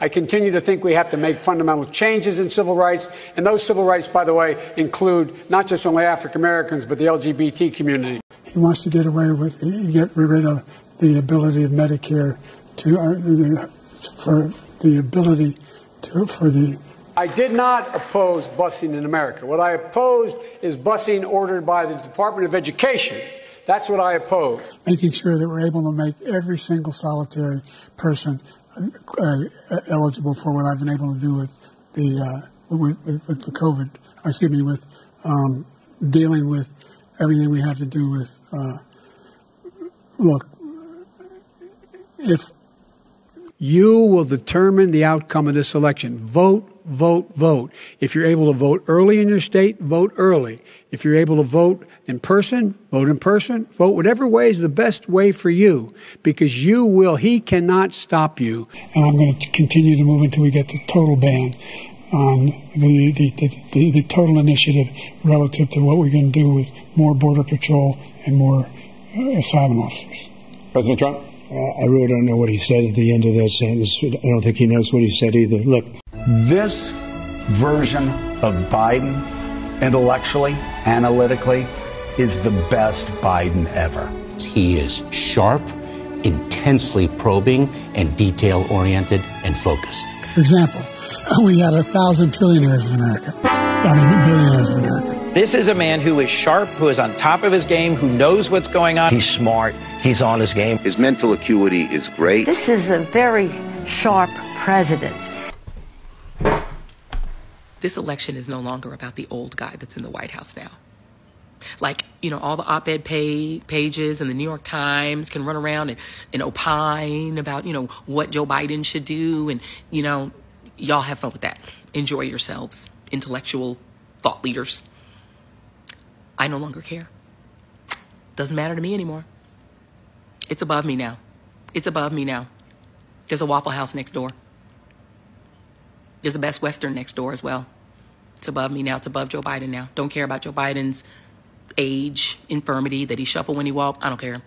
I continue to think we have to make fundamental changes in civil rights. And those civil rights, by the way, include not just only African Americans, but the LGBT community. He wants to get rid of the ability of Medicare I did not oppose busing in America. What I opposed is busing ordered by the Department of Education. That's what I oppose. Making sure that we're able to make every single solitary person eligible for what I've been able to do with the COVID. With dealing with everything we have to do with. Look, if you will determine the outcome of this election, vote. Vote, vote. If you're able to vote early in your state, vote early. If you're able to vote in person, vote in person. Vote whatever way is the best way for you, because he cannot stop you. And I'm going to continue to move until we get the total ban on the total initiative relative to what we're going to do with more Border Patrol and more asylum officers. President Trump? I really don't know what he said at the end of that sentence. I don't think he knows what he said either. Look. This version of Biden, intellectually, analytically, is the best Biden ever. He is sharp, intensely probing, and detail-oriented and focused. For example, we have 1,000 trillionaires in America. Billionaires in America. This is a man who is sharp, who is on top of his game, who knows what's going on. He's smart. He's on his game. His mental acuity is great. This is a very sharp president. This election is no longer about the old guy that's in the White House now. Like, all the op-ed pages and the New York Times can run around and opine about, what Joe Biden should do. And, y'all have fun with that. Enjoy yourselves, intellectual thought leaders. I no longer care. Doesn't matter to me anymore. It's above me now. It's above me now. There's a Waffle House next door. There's a Best Western next door as well. It's above me now. It's above Joe Biden now. Don't care about Joe Biden's age, infirmity, that he shuffled when he walked. I don't care.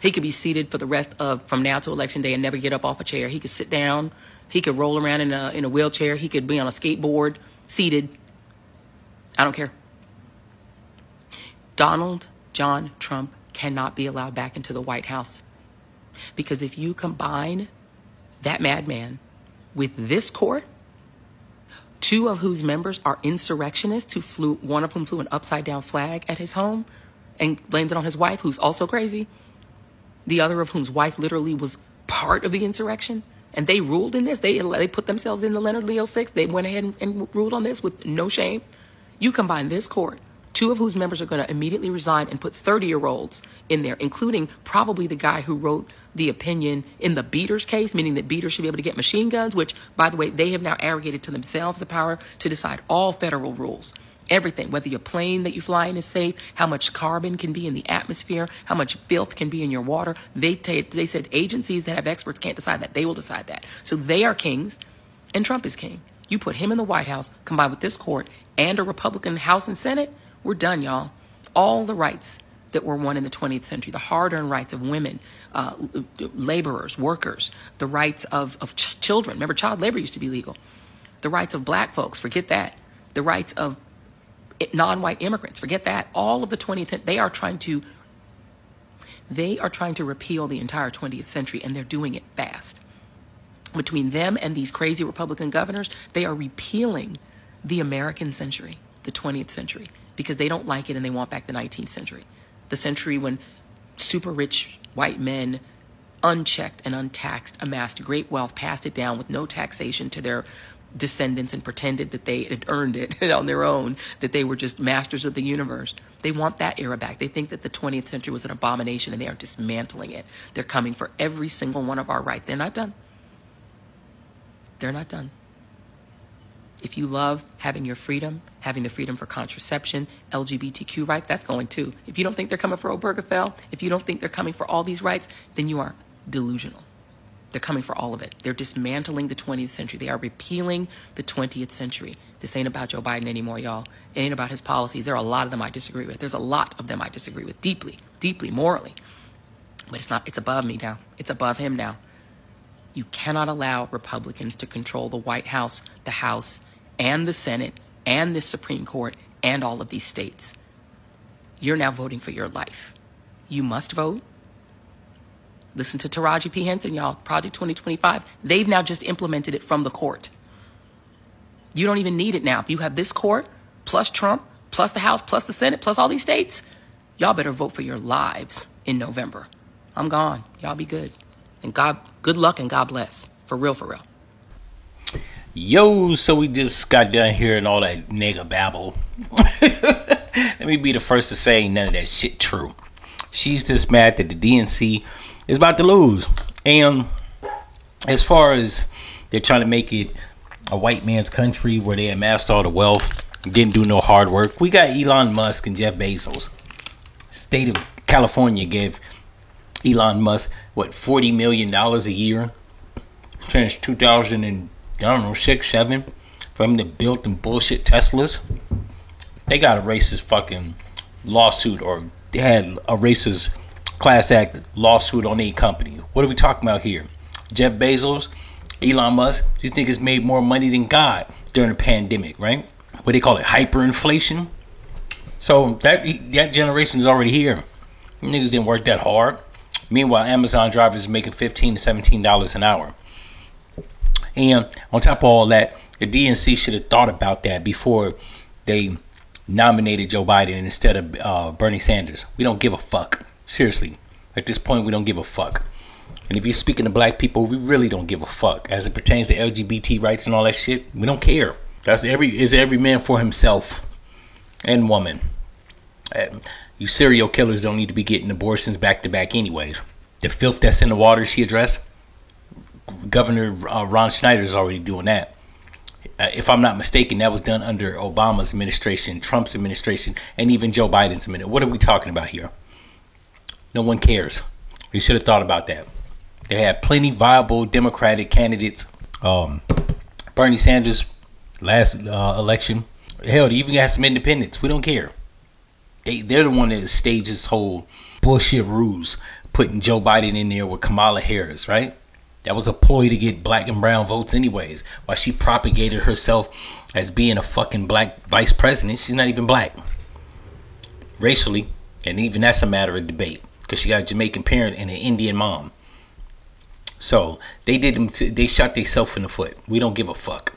He could be seated for the rest of, from now to Election Day, and never get up off a chair. He could sit down. He could roll around in a wheelchair. He could be on a skateboard, seated. I don't care. Donald John Trump cannot be allowed back into the White House. Because if you combine that madman with this court, two of whose members are insurrectionists, one of whom flew an upside-down flag at his home and blamed it on his wife, who's also crazy, the other of whom's wife literally was part of the insurrection, and they ruled in this. They put themselves in the Leonard Leo 6. They went ahead and ruled on this with no shame. You combine this court, two of whose members are going to immediately resign, and put 30-year-olds in there, including probably the guy who wrote the opinion in the beaters case, meaning that beaters should be able to get machine guns, which, by the way, they have now arrogated to themselves the power to decide all federal rules. Everything, whether your plane that you fly in is safe, how much carbon can be in the atmosphere, how much filth can be in your water. They said agencies that have experts can't decide that. They will decide that. So they are kings, and Trump is king. You put him in the White House, combined with this court and a Republican House and Senate, we're done, y'all. All the rights that were won in the 20th century, the hard-earned rights of women, laborers, workers, the rights of children. Remember, child labor used to be legal. The rights of black folks, forget that. The rights of non-white immigrants, forget that. All of the 20th, they are trying to repeal the entire 20th century, and they're doing it fast. Between them and these crazy Republican governors, they are repealing the American century, the 20th century, because they don't like it and they want back the 19th century. The century when super rich white men, unchecked and untaxed, amassed great wealth, passed it down with no taxation to their descendants, and pretended that they had earned it on their own, that they were just masters of the universe. They want that era back. They think that the 20th century was an abomination, and they are dismantling it. They're coming for every single one of our rights. They're not done. They're not done. If you love having your freedom, having the freedom for contraception, LGBTQ rights, that's going too. If you don't think they're coming for Obergefell, if you don't think they're coming for all these rights, then you are delusional. They're coming for all of it. They're dismantling the 20th century. They are repealing the 20th century. This ain't about Joe Biden anymore, y'all. It ain't about his policies. There are a lot of them I disagree with. There's a lot of them I disagree with deeply, deeply, morally. But it's not, it's above me now. It's above him now. You cannot allow Republicans to control the White House, the House, and the Senate, and the Supreme Court, and all of these states. You're now voting for your life. You must vote. Listen to Taraji P. Henson, y'all. Project 2025. They've now just implemented it from the court. You don't even need it now. If you have this court, plus Trump, plus the House, plus the Senate, plus all these states, y'all better vote for your lives in November. I'm gone. Y'all be good. And God, good luck and God bless. For real, for real. Yo, so we just got done hearing all that nigga babble. Let me be the first to say none of that shit true. She's just mad that the DNC is about to lose. And as far as they're trying to make it a white man's country where they amassed all the wealth, didn't do no hard work, we got Elon Musk and Jeff Bezos. State of California gave Elon Musk, what, $40 million a year since 2006, 7, for him to build them bullshit Teslas. They got a racist fucking lawsuit, or they had a racist class act lawsuit on a company. What are we talking about here? Jeff Bezos, Elon Musk, these niggas made more money than God during the pandemic, right? What they call it, hyperinflation. So that generation is already here. You niggas didn't work that hard. Meanwhile, Amazon drivers are making $15 to $17 an hour. And on top of all that, the DNC should have thought about that before they nominated Joe Biden instead of Bernie Sanders. We don't give a fuck. Seriously. At this point, we don't give a fuck. And if you're speaking to black people, we really don't give a fuck. As it pertains to LGBT rights and all that shit, we don't care. That's every man for himself and woman. You serial killers don't need to be getting abortions back to back anyways. The filth that's in the water she addressed, Governor Ron Schneider is already doing that. If I'm not mistaken, that was done under Obama's administration, Trump's administration, and even Joe Biden's administration. What are we talking about here? No one cares. You should have thought about that. They had plenty viable Democratic candidates. Bernie Sanders, last election. Hell, they even got some independents. We don't care. They're the one that staged this whole bullshit ruse, putting Joe Biden in there with Kamala Harris, right? That was a ploy to get black and brown votes anyways. While she propagated herself as being a fucking black vice president, she's not even black. Racially, and even that's a matter of debate. Because she got a Jamaican parent and an Indian mom. So, they shot themselves in the foot. We don't give a fuck.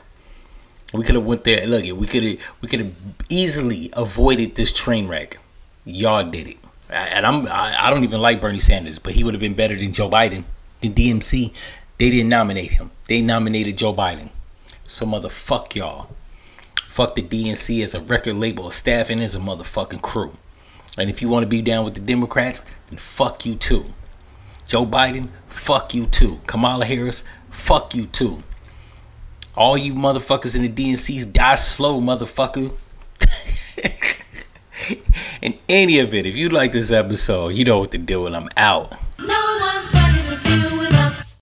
We could have went there. Look, we could have easily avoided this train wreck. Y'all did it. And I don't even like Bernie Sanders, but he would have been better than Joe Biden. The DMC, they didn't nominate him. They nominated Joe Biden. So motherfuck y'all. Fuck the DNC as a record label, a staff, and as a motherfucking crew. And if you want to be down with the Democrats, then fuck you too. Joe Biden, fuck you too. Kamala Harris, fuck you too. All you motherfuckers in the DNCs, die slow, motherfucker. In any event, if you like this episode, you know what to do, and I'm out.